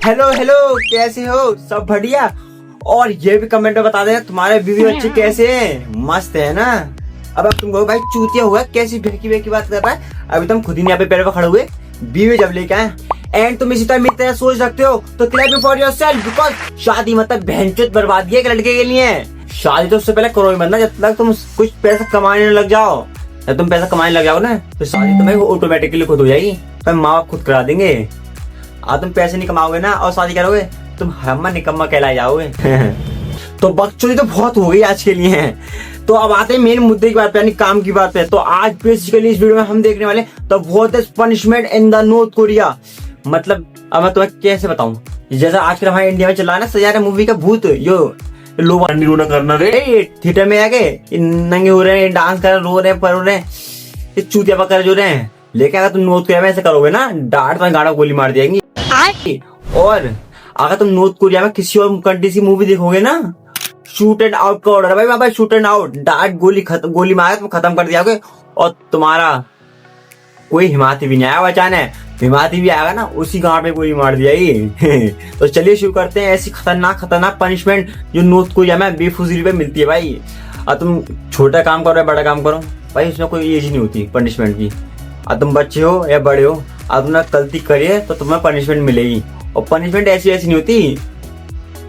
Hello hello, कैसे हो? सब बढ़िया। और ये भी कमेंट में बता देना तुम्हारे बीवी बच्चे कैसे हैं, मस्त है ना? अब तुम कहो भाई चूतिया हुआ, कैसी बेकी बात कर रहा है? अभी तुम खुद ही यहाँ पे पैर पे खड़े हुए, बीवी जब लेके आए एंड तुम इसी तरह मेरी तरह सोच रखते हो तो क्लैप फॉर योरसेल्फ, बिकॉज शादी मतलब बहनचोद बर्बादी है एक लड़के के लिए। शादी तो उससे पहले करो ही मत ना, जब तक तुम कुछ पैसा कमाने लग जाओ। जब तुम पैसा कमाने लग जाओ ना तो शादी तुम्हें ऑटोमेटिकली खुद हो जाएगी, तो माँ बाप खुद करा देंगे। तुम पैसे नहीं कमाओगे ना और शादी करोगे, तुम हम्मा निकम्मा कहलाए जाओगे। तो बकचोदी तो बहुत हो गई आज के लिए। तो अब आते हैं मेन मुद्दे की बात पे, यानी काम की बात पे। तो आज बेसिकली इस वीडियो में हम देखने वाले तो what is punishment in the north Korea. मतलब अब मैं तुम्हें कैसे बताऊं, जैसा आजकल हमारे इंडिया में चल रहा है ना सजारा मूवी का भूत, यो लोग रोना करना रे थिएटर में आके नंगे हो रहे हैं, डांस कर रो रहे हैं, पर रहे हैं, चूतिया पकड़ जो रहे हैं। लेकिन अगर तुम नॉर्थ कोरिया में ऐसे करोगे ना, डांट में गाड़ा गोली मार देंगी। और अगर तुम नॉर्थ कोरिया में किसी और कंट्री की मूवी देखोगे ना, शूट एंड आउट का ऑर्डर है भाई, शूट एंड आउट, डांट गोली मारे तुम खत्म कर दिया और तुम्हारा कोई हिमाती भी नहीं आया बचाने। हिमाती भी आएगा ना उसी गांव पे गोली मार दिया ही। तो चलिए शुरू करते हैं ऐसी खतरनाक पनिशमेंट जो नॉर्थ कोरिया में बेफुजूली पे मिलती है भाई। अब तुम छोटा काम करो या बड़ा काम करो भाई, इसमें कोई एज नहीं होती पनिशमेंट की। अब तुम बच्चे हो या बड़े हो, अब तुमने गलती करिए तो तुम्हें पनिशमेंट मिलेगी। और पनिशमेंट ऐसी नहीं होती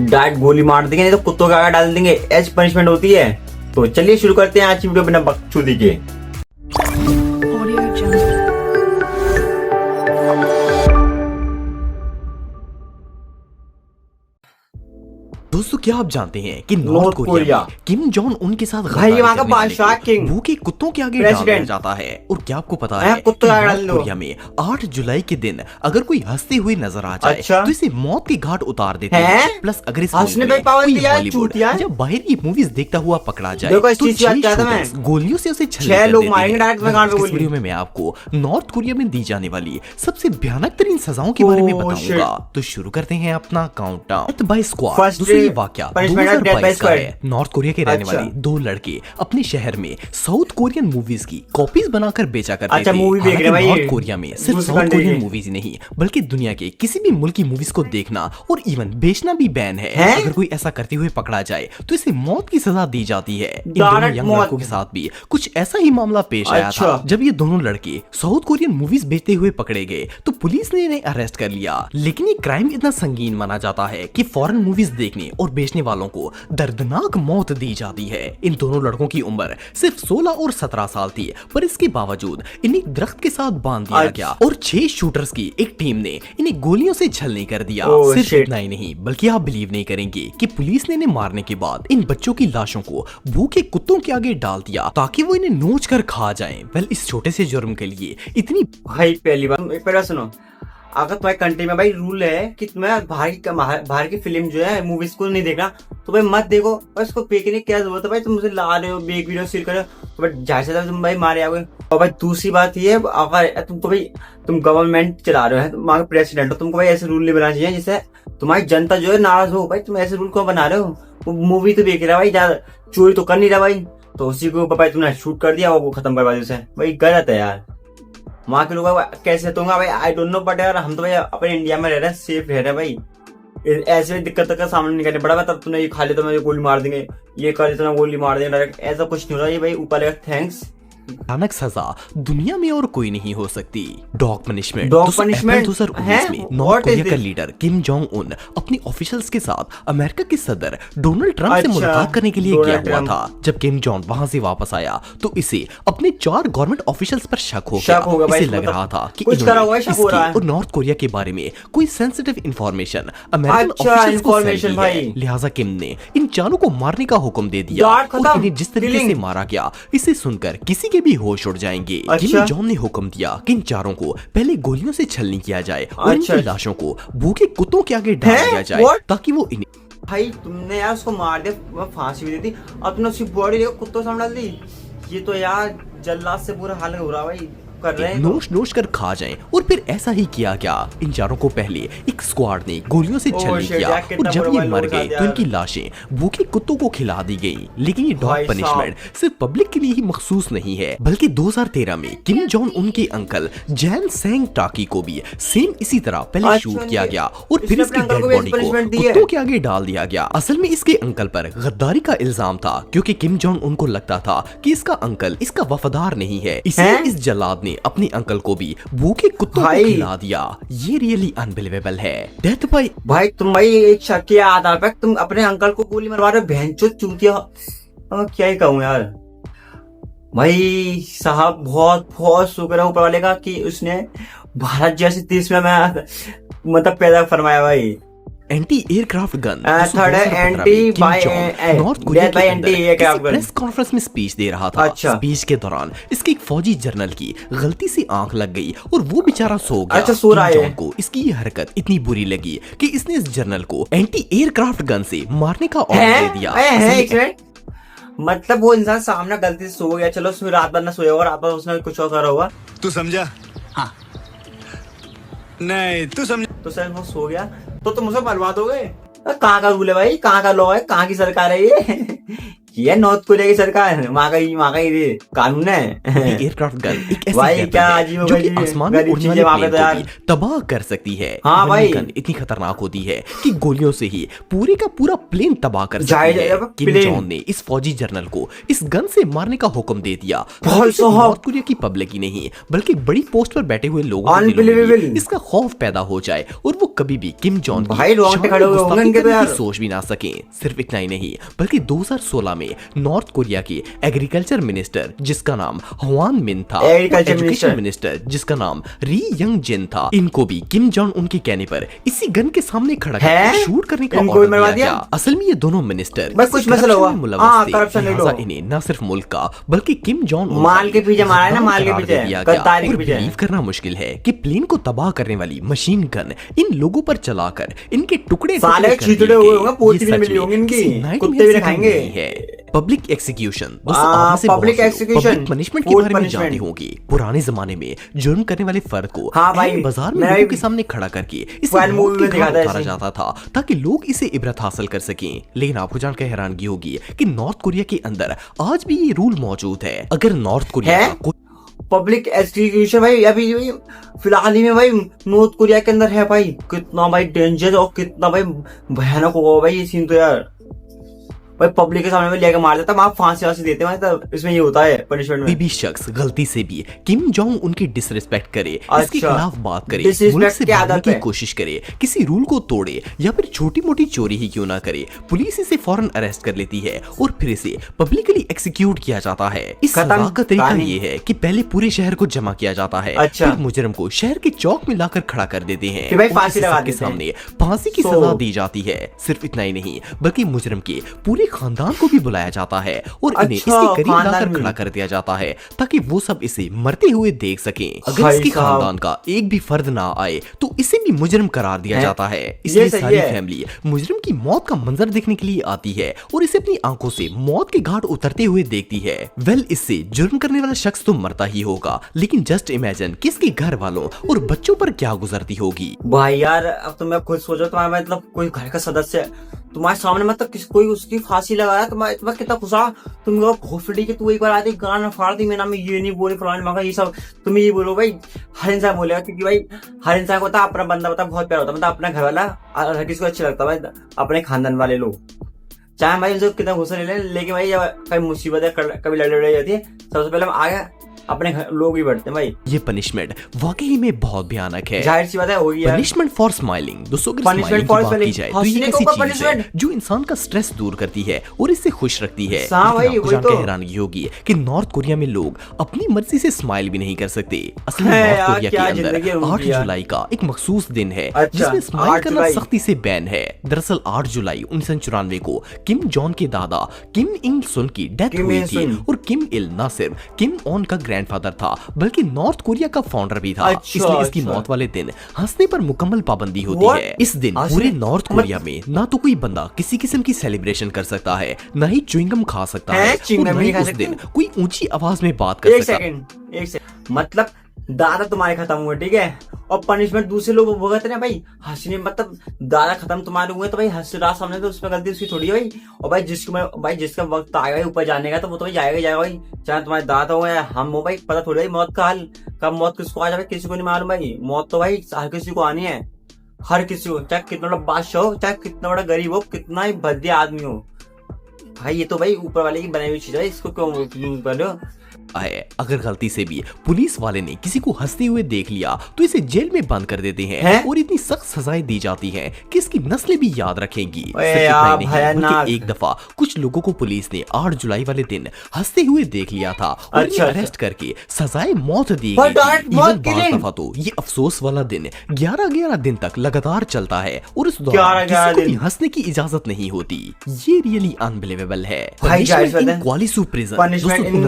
डांट गोली मार देंगे, नहीं तो कुत्तों का आगा डाल देंगे, ऐसी पनिशमेंट होती है। तो चलिए शुरू करते हैं आज की वीडियो बिना बकचोदी के। दोस्तों क्या आप जानते हैं कि नॉर्थ कोरिया में किम जोंग उन के साथ भाई वहाँ का बादशाह किंग भूखे कुत्तों के आगे डाल दिया जाता है। और क्या आपको पता है कि नॉर्थ कोरिया में 8 जुलाई के दिन अगर कोई हंसते हुए नजर आ जाए तो इसे मौत के घाट उतार देते हैं। प्लस अगर इस बॉलीवुड या बाहर की मूवीज देखता हुआ पकड़ा जाए तो गोलियों से उसे वीडियो में मैं आपको नॉर्थ कोरिया में दी जाने वाली सबसे भयानक तरीन सजाओं के बारे में बताऊंगा। तो शुरू करते हैं अपना काउंटडाउन बाय स्क्वाड। वाक्या 2022 का है। नॉर्थ कोरिया के रहने वाले 2 लड़के अपने शहर में साउथ कोरियन मूवीज की कॉपीज बनाकर बेचा करते थे। नॉर्थ कोरिया में सिर्फ साउथ कोरियन मूवीज ही नहीं बल्कि दुनिया के किसी भी मुल्क की मूवीज को देखना और इवन बेचना भी बैन है। अगर कोई ऐसा करते हुए पकड़ा जाए तो इसे मौत की सजा दी जाती है। इन दोनों यंग लड़कों के साथ भी कुछ ऐसा ही मामला पेश आया था। जब ये दोनों लड़के साउथ कोरियन मूवीज बेचते हुए पकड़े गए तो पुलिस ने इन्हें अरेस्ट कर लिया। लेकिन ये क्राइम इतना संगीन माना जाता है कि फॉरेन मूवीज देखने और बेचने वालों को दर्दनाक मौत दी जाती है। इन दोनों लड़कों की उम्र सिर्फ 16 और 17 साल थी, पर इसके बावजूद इन्हें दरख्त के साथ बांध दिया गया और 6 शूटर्स की एक टीम ने इन्हें गोलियों से छलनी कर दिया। सिर्फ इतना ही नहीं बल्कि आप बिलीव नहीं करेंगे कि पुलिस ने इन्हें मारने के बाद इन बच्चों की लाशों को भूखे कुत्तों के आगे डाल दिया ताकि वो इन्हें नोच कर खा जाएं। वेल इस छोटे से जुर्म के लिए इतनी भाई पहली बार सुनो, अगर तुम्हारी कंट्री में भाई रूल है कि तुम्हें बाहर की फिल्म जो है मूवीज को नहीं देखना तो भाई मत देखो, और इसको फेंकने की क्या जरूरत है भाई? तुम मुझे ला रहे हो बेक वीडियो शेयर कर रहे हो तो भाई जाहिर सी तुम भाई मारे आओगे। और भाई दूसरी बात ये है, अगर तुम गवर्नमेंट चला रहे हो, तुम प्रेसिडेंट हो, तुमको भाई ऐसे रूल नहीं बनाना चाहिए जिससे तुम्हारी जनता जो है नाराज हो। भाई तुम ऐसे रूल क्यों बना रहे हो? मूवी तो देख रहा है भाई, ज्यादा चोरी तो कर नहीं रहा भाई, तो उसी को भाई तुमने शूट कर दिया वो खत्म करवा दिया। भाई गलत है यार। वहाँ के लोग कैसे दूंगा भाई आई डोंट नो, बट यार हम तो भाई अपने इंडिया में रह रहे हैं, सेफ रह रहे हैं भाई। ऐसे दिक्कत का सामना नहीं करना पड़ा। तब तुमने ये खा लिया तो मैं गोली मार देंगे, ये कर लिया तो गोली मार देंगे डायरेक्ट, ऐसा कुछ नहीं हो रहा। ये भाई ऊपर थैंक्स भयानक सजा दुनिया में और कोई नहीं हो सकती। Dog punishment. 2019 में नॉर्थ कोरिया का लीडर किम जोंग उन अपने ऑफिशियल्स के साथ अमेरिका के सदर डोनाल्ड ट्रंप से मुलाकात करने के लिए गया हुआ था। जब किम जोंग वहां से वापस आया तो इसे अपने 4 गवर्नमेंट ऑफिशियल्स पर शक हो गया। इसे लग रहा था कि इसकी और नॉर्थ कोरिया के बारे में कोई सेंसिटिव इंफॉर्मेशन अमेरिकन ऑफिशियल्स को फैल गई है। लिहाजा किम ने इन चारों को मारने का हुक्म दे दिया और इन्हें जिस तरीके से मारा गया इसे सुनकर किसी भी होश उड़ जाएंगे। किम जोंग ने हुक्म दिया कि इन चारों को पहले गोलियों से छलनी किया जाए और इनकी लाशों को भूखे कुत्तों के आगे डाल दिया जाए ताकि वो इन्हें। भाई तुमने यार उसको मार दिया, फांसी भी दी थी, अब तुमने उसकी बॉडी देखो कुत्तों सामने डाल दी। ये तो यार जल्लाद से पूरा हाल हो रहा भाई। कर रहे हैं, नोच नोच कर खा जाएं। और फिर ऐसा ही किया गया। इन चारों को पहले एक स्क्वाड ने गोलियों से छलनी किया और जब ये मर गए तो इनकी लाशें भूखे कुत्तों को खिला दी गई। लेकिन ये डॉग पनिशमेंट सिर्फ पब्लिक के लिए ही मखसूस नहीं है, बल्कि 2013 में किम जोंग उनके अंकल जैन सेंग टाकी को भी सेम इसी तरह पहले शूट किया गया और फिर इसकी डेड बॉडी को कुत्तों के आगे डाल दिया गया। असल में इसके अंकल पर गद्दारी का इल्जाम था, क्योंकि किम जोंग उनको लगता था कि इसका अंकल इसका वफादार नहीं है, इसलिए इस जल्लाद ने अपने अंकल को भी भूखे कुत्तों को खिला दिया। ये रियली अनबिलीवेबल है। डेथ बाय भाई तुम भाई एक शक के आधार पर तुम अपने अंकल को गोली मरवा रहे हो, बहनचोद चूतिया। क्या ही कहूँ यार भाई साहब, बहुत बहुत शुक्र है ऊपर वाले का कि उसने भारत जैसे देश में मैं मतलब पैदा फरमाया भाई। Anti aircraft gun third anti by North Korea के anti aircraft gun press conference में स्पीच दे रहा था। अच्छा। स्पीच के दौरान इसके एक फौजी जनरल की गलती से आंख लग गई और वो बेचारा सो गया। अच्छा, सो रहा है। को इसकी ये हरकत इतनी बुरी लगी कि इसने इस जनरल को एंटी एयरक्राफ्ट गन से मारने का ऑर्डर दे दिया। मतलब वो इंसान सामने गलती से सो गया, चलो उसमें रात भर न सोया होगा, रात भर उसने कुछ और करा होगा, तू समझा? हाँ नहीं तू समझ, तो सर वो सो गया तो तुम उसे बर्बाद हो गए। कहाँ का रूल है भाई, कहाँ का लॉ है, कहाँ की सरकार है ये नॉर्थ कोरिया की सरकार है, वहाँ का ये कानून है। एयरक्राफ्ट गन एक ऐसी भाई क्या अजीब जो कि आसमान में उड़ने वाले प्लेन को भी तबाह कर सकती है। हाँ भाई, गन इतनी खतरनाक होती है कि गोलियों से ही पूरे का पूरा प्लेन तबाह कर सकती है। किम जोंग ने इस फौजी जनरल को इस गन से मारने का हुक्म दे दिया। नॉर्थ कोरिया की पब्लिक ही नहीं बल्कि बड़ी पोस्ट पर बैठे हुए लोगों के दिलों में इसका खौफ पैदा हो जाए और वो कभी भी किम जोंग की सोच भी ना सके। सिर्फ इतना ही नहीं बल्कि 2016 में नॉर्थ कोरिया के एग्रीकल्चर मिनिस्टर जिसका नाम हवान मिन था, एजुकेशन मिनिस्टर जिसका नाम री यंग जिन था, इनको भी किम जोंग उनके कहने पर इसी गन के सामने खड़ा कर शूट करने का ऑर्डर दिया गया। असल में ये दोनों मिनिस्टर कुछ मसला हुआ, लिहाजा इन्हें न सिर्फ मुल्क का बल्कि किम जोंग माल के पीछे मारा है ना, माल के पीछे बिलीव करना मुश्किल है कि प्लेन को तबाह करने वाली मशीन गन इन लोगों पर चलाकर इनके टुकड़े public execution. Public execution punishment के बारे में जानते होंगे। पुराने जमाने में जुर्म करने वाले फर्द को बाजार में लोगों के सामने खड़ा करके इसे उतारा जाता था ताकि लोग इसे इबरत हासिल कर सकें। लेकिन आपको जानकर हैरानगी होगी कि नॉर्थ कोरिया के अंदर आज भी ये रूल मौजूद है। अगर नॉर्थ कोरिया पब्लिक एक्सिक्यूशन भाई अभी फिलहाल ही में भाई नॉर्थ कोरिया के अंदर है भाई, कितना भाई डेंजर और कितना भाई भयानक होगा भाई ये सीन तो यार। भाई पब्लिक के सामने में लेकर मार देता, वहां फांसी देते हैं, तब इसमें ये होता है पनिशमेंट में। भी शख्स गलती से भी किम जोंग उनकी डिसरिस्पेक्ट करे, इसके खिलाफ बात करे, मुल्क से भागने की कोशिश करे, किसी रूल को तोड़े या फिर छोटी मोटी चोरी ही क्यों ना करे, पुलिस इसे फौरन अरेस्ट कर लेती है और फिर इसे पब्लिकली एक्सिक्यूट किया जाता है। इस सजा का तरीका ये है कि पहले पूरे शहर को जमा किया जाता है, फिर मुजरिम को शहर के चौक में लाकर खड़ा कर देते हैं, के सामने फांसी की सजा दी जाती है। सिर्फ इतना ही नहीं बल्कि मुजरिम के पूरे खानदान को भी बुलाया जाता है और इन्हें इसके करीब लाकर खड़ा कर दिया जाता है ताकि वो सब इसे मरते हुए देख सकें। अगर इसके खानदान का एक भी फर्द ना आए तो इसे भी मुजरिम करार दिया जाता है। इसलिए सारी फैमिली मुजरिम की मौत का मंजर देखने के लिए आती है और इसे अपनी आंखों से मौत के घाट उतरते हुए देखती है। वेल, इससे जुर्म करने वाला शख्स तो मरता ही होगा, लेकिन जस्ट इमेजिन कि इसके घर वालों और बच्चों पर क्या गुजरती होगी। भाई यार अब तो मैं खुद सोचो, तुम्हारा मतलब कोई घर का सदस्य तुम्हारे सामने मतलब कोई उसकी फांसी लगाया, तुम्हारा कितना खुशा, तुम घोसड़ी के तू एक बार आती गाना फाड़ दी, मेरा ये नहीं बोले फलाने मगर ये सब तुम ये बोलो भाई। हर इंसान बोलेगा क्योंकि भाई हर इंसान को होता अपना बंदा मतलब बहुत प्यारा होता, मतलब अपना घर वाला हर किसी को अच्छा लगता है भाई, अपने खानदान वाले लोग चाहे भाई उनसे कितना गुस्सा ले लें, लेकिन भाई जब कभी मुसीबत कभी लड़ाई जाती है सबसे पहले हम आगे अपने लोग ही बढ़ते हैं भाई। ये पनिशमेंट वाकई में बहुत भयानक है। जाहिर सी बात है होगी यार। Punishment for smiling. दोस्तों अगर स्माइलिंग की बात की जाए तो ये ऐसी चीज है जो इंसान का स्ट्रेस दूर करती है और इससे खुश रखती है। आपको जानकर हैरानगी होगी कि नॉर्थ कोरिया में लोग अपनी मर्जी से स्माइल भी नहीं कर सकते। असल में नॉर्थ कोरिया के अंदर 8 जुलाई का एक मखसूस दिन है जिसमें स्माइल करना सख्ती से बैन है। दरअसल 8 जुलाई 1994 को किम जोंग के दादा किम इल सुन की डेथ हुई थी और किम इल न सिर्फ किम ऑन का ग्रैंडफादर था बल्कि नॉर्थ कोरिया का फाउंडर भी था। इसलिए इसकी मौत वाले दिन हंसने पर मुकम्मल पाबंदी होती है। इस दिन पूरे नॉर्थ कोरिया में ना तो कोई बंदा किसी किस्म की सेलिब्रेशन कर सकता है, ना ही च्युइंगम खा सकता है, और ना ही उस दिन कोई ऊंची आवाज में बात कर सकता है। मतलब दादा तुम्हारे खत्म हुए, ठीक है, और पनिशमेंट दूसरे लोग भुगतते हैं भाई। हंसने मतलब दादा खत्म तुम्हारे हुए तो भाई हंस रहा सामने, तो उसमें गलती उसकी थोड़ी है भाई। और भाई जिसका वक्त आएगा ऊपर जाने का तो वो तो भाई जाएगा ही जाएगा भाई, चाहे तुम्हारे दादा हो या हम हो भाई। पता थोड़ी भाई मौत का हाल, कब मौत किसको आ जाए किसी को नहीं मालूम भाई। मौत तो भाई हर किसी को आनी है, हर किसी को, चाहे कितना बड़ा बादशाह हो, चाहे कितना बड़ा गरीब हो, कितना ही भद्दे आदमी हो भाई। ये तो भाई ऊपर वाले की बनाई हुई चीज है, इसको क्यों यूज कर रहे हो। है अगर गलती से भी पुलिस वाले ने किसी को हंसते हुए देख लिया तो इसे जेल में बंद कर देते हैं और इतनी सख्त सजाएं दी जाती हैं कि इसकी नस्लें भी याद रखेंगी। बल्कि एक दफा कुछ लोगों को पुलिस ने 8 जुलाई वाले दिन हंसते हुए देख लिया था और इन्हें अरेस्ट करके सजाए मौत दी गई। बाज़ दफा तो ये अफसोस वाला दिन 11 दिन तक लगातार चलता है और उस दौरान किसी को भी हंसने की इजाजत नहीं होती। ये रियली अनबिलीवेबल है। 29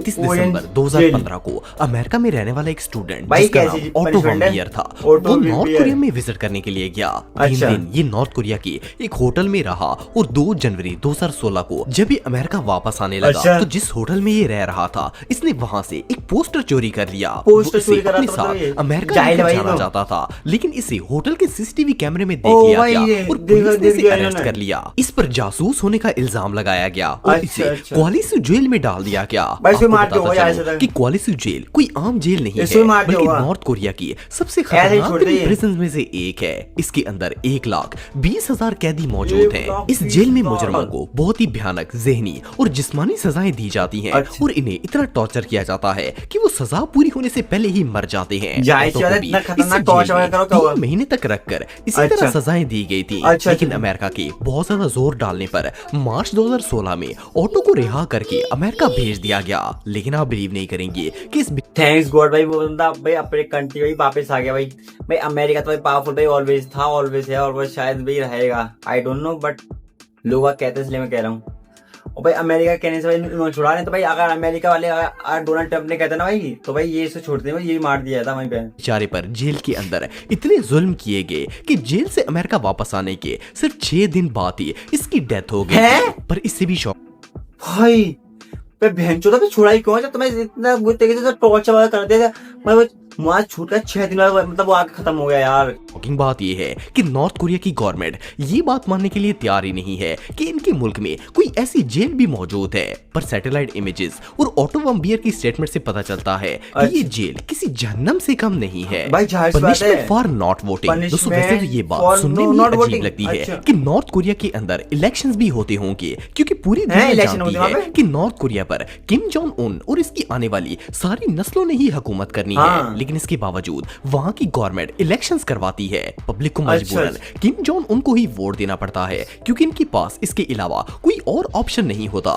दिसंबर 2015 को अमेरिका में रहने वाला एक स्टूडेंट जिसका नाम ऑटो वॉम्बियर था, वो नॉर्थ कोरिया में विजिट करने के लिए गया। 3 दिन ये नॉर्थ कोरिया के एक होटल में रहा और 2 जनवरी 2016 को जब ये अमेरिका वापस आने लगा तो जिस होटल में ये रह रहा था इसने वहाँ से एक पोस्टर चोरी कर लिया। अपने साथ अमेरिका जाना चाहता था, लेकिन इसे होटल के सीसीटीवी कैमरे में देख लिया गया और पुलिस ने इसे अरेस्ट कर लिया। इस पर जासूस होने का इल्जाम लगाया गया और इसे क्वालिसो जेल में डाल दिया गया। कि क्वालिसो जेल कोई आम जेल नहीं है, बल्कि नॉर्थ कोरिया की सबसे खतरनाक प्रिजन में से एक है। इसके अंदर 1,20,000 कैदी मौजूद हैं। इस जेल में मुजरिमों को बहुत ही भयानक ज़हनी और जिस्मानी सजाएं दी जाती हैं और इन्हें इतना टॉर्चर किया जाता है कि वो सजा पूरी होने से पहले ही मर जाते हैं। 3 महीने तक रखकर इसी तरह सजाएं दी गई थी। लेकिन अमेरिका के बहुत ज्यादा जोर डालने पर मार्च 2016 में ऑटो को रिहा करके अमेरिका भेज दिया गया। लेकिन आप बिलीव नहीं करेंगे कि इस थैंक्स गॉड भाई वो बंदा भाई अपने कंट्री भाई वापस आ गया भाई। भाई अमेरिका तो भाई पावरफुल भाई ऑलवेज था, ऑलवेज है और वो शायद भी रहेगा। आई डोंट नो बट लोग कहते हैं इसलिए मैं कह रहा हूँ। और भाई अमेरिका कहने से भाई इन्होंने छुड़ा रहे तो भाई अगर अमेरिका वाले डोनाल्ड ट्रम्प ने कहते ना भाई तो भाई ये इसे छोड़ते हैं, ये मार दिया था वहीं पे। बेचारे पर जेल के अंदर इतने जुल्म किए गए कि जेल से अमेरिका वापस आने के सिर्फ 6 दिन बाद ही इसकी डेथ हो गई। पर इससे भी शौक भाई बहनचोदा पे छुड़ाई क्यों जब तुम्हें इतना बुरी तरीके से टॉर्चर वगैरह कर दिया मैं वहाँ छूट कर 6 दिन बाद मतलब वो आके खत्म हो गया यार। शॉकिंग बात ये है कि नॉर्थ कोरिया की गवर्नमेंट ये बात मानने के लिए तैयार ही नहीं है कि इनके मुल्क में कोई ऐसी जेल भी मौजूद है। पर सैटेलाइट इमेजेस और ऑटो वॉम्बियर की स्टेटमेंट से पता चलता है कि ये जेल किसी जहन्नम से कम नहीं है। Punishment for not voting. दोस्तों वैसे तो ये बात सुनने में अजीब लगती है कि नॉर्थ कोरिया के अंदर इलेक्शंस भी होते होंगे, क्योंकि पूरी दुनिया जानती है कि नॉर्थ कोरिया पर किम जोंग उन और इसकी आने वाली सारी नस्लों ने ही हुकूमत करनी है। लेकिन इसके बावजूद वहां की गवर्नमेंट इलेक्शंस करवाती है। पब्लिक को मजबूरन किम जोंग उन को ही वोट देना पड़ता है, क्योंकि इनके पास इसके अलावा कोई और ऑप्शन नहीं होता।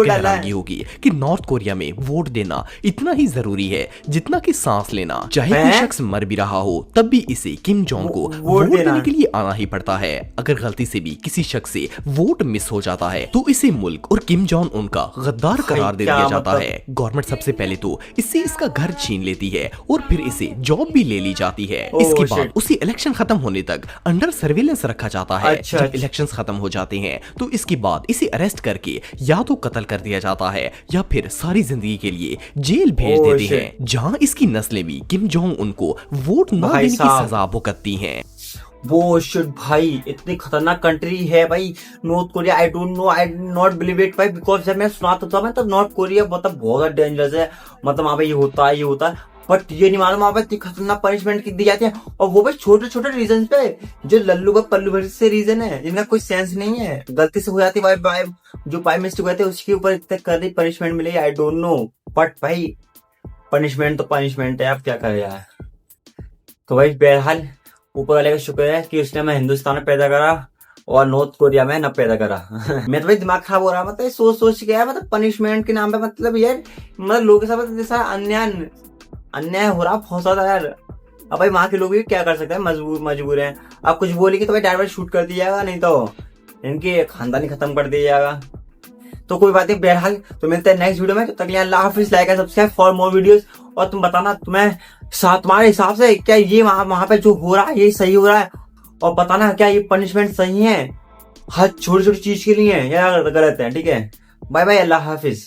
हैरानगी होगी कि नॉर्थ कोरिया में वोट देना इतना ही जरूरी है जितना कि सांस लेना। चाहे कोई शख्स मर भी रहा हो तब भी इसे किम जोंग को वोट देने के लिए आना ही पड़ता है। अगर गलती से भी किसी शख्स से वोट मिस हो जाता है तो इसे मुल्क और किम जोंग उनका गद्दार करार दे दिया जाता है। गवर्नमेंट सबसे पहले तो इससे इसका घर छीन लेती है और फिर इसे जॉब भी ले ली जाती है। इसके बाद उसे इलेक्शन खत्म होने तक अंडर सर्विलेंस रखा जाता है। जब इलेक्शंस खत्म हो जाते हैं तो इसके बाद इसे अरेस्ट करके या तो कत्ल कर दिया जाता है या फिर सारी जिंदगी के लिए जेल भेज देते हैं, जहां इसकी नस्लें भी किम जोंग उनको वोट न देने की सजा भुगतती हैं। वो शिट भाई इतनी खतरनाक कंट्री है भाई north Korea. I don't know, I not believe it भाई, बिकॉज जब मैं सुना था मैं तब नॉर्थ कोरिया मतलब बहुत डेंजरस है, मतलब वहाँ पे ये होता है बट ये नहीं मालूम वहाँ पे इतनी खतरनाक पनिशमेंट दी जाती है। और वो भाई छोटे छोटे रीजन पे जो लल्लू का पल्लू भर से रीजन है जिनका कोई सेंस नहीं है, गलती से हो जाती है भाई जो बाय मिस्टेक हुए थे उसके ऊपर इतने कर दी पनिशमेंट मिलेगी। आई डोंट नो बट भाई पनिशमेंट तो पनिशमेंट है, आप क्या करे यार। तो भाई बहरहाल ऊपर वाले का शुक्र है कि उसने हमें हिंदुस्तान में पैदा करा और नॉर्थ कोरिया में न पैदा करा। मैं तो भाई दिमाग खराब हो रहा मतलब सोच के मतलब पनिशमेंट के नाम पे मतलब यार मतलब लोगों के साथ जैसा अन्याय हो रहा बहुत ज्यादा यार। अब भाई वहां के लोग भी क्या कर सकते हैं, मजबूर हैं। अब कुछ बोलेगी तो भाई डायरेक्ट शूट कर दिया जाएगा, नहीं तो इनके खानदान ही खत्म कर दिया जाएगा। तो कोई बात नहीं, बहरहाल तो मिलते हैं नेक्स्ट वीडियो में। तब तक अल्लाह हाफिज़, like and subscribe for more videos. और तुम बताना तुम्हारे हिसाब से क्या ये वहां पे जो हो रहा है ये सही हो रहा है, और बताना क्या ये पनिशमेंट सही है हर छोटी छोटी चीज के लिए या गलत है। ठीक है, बाय बाय, अल्लाह हाफिज।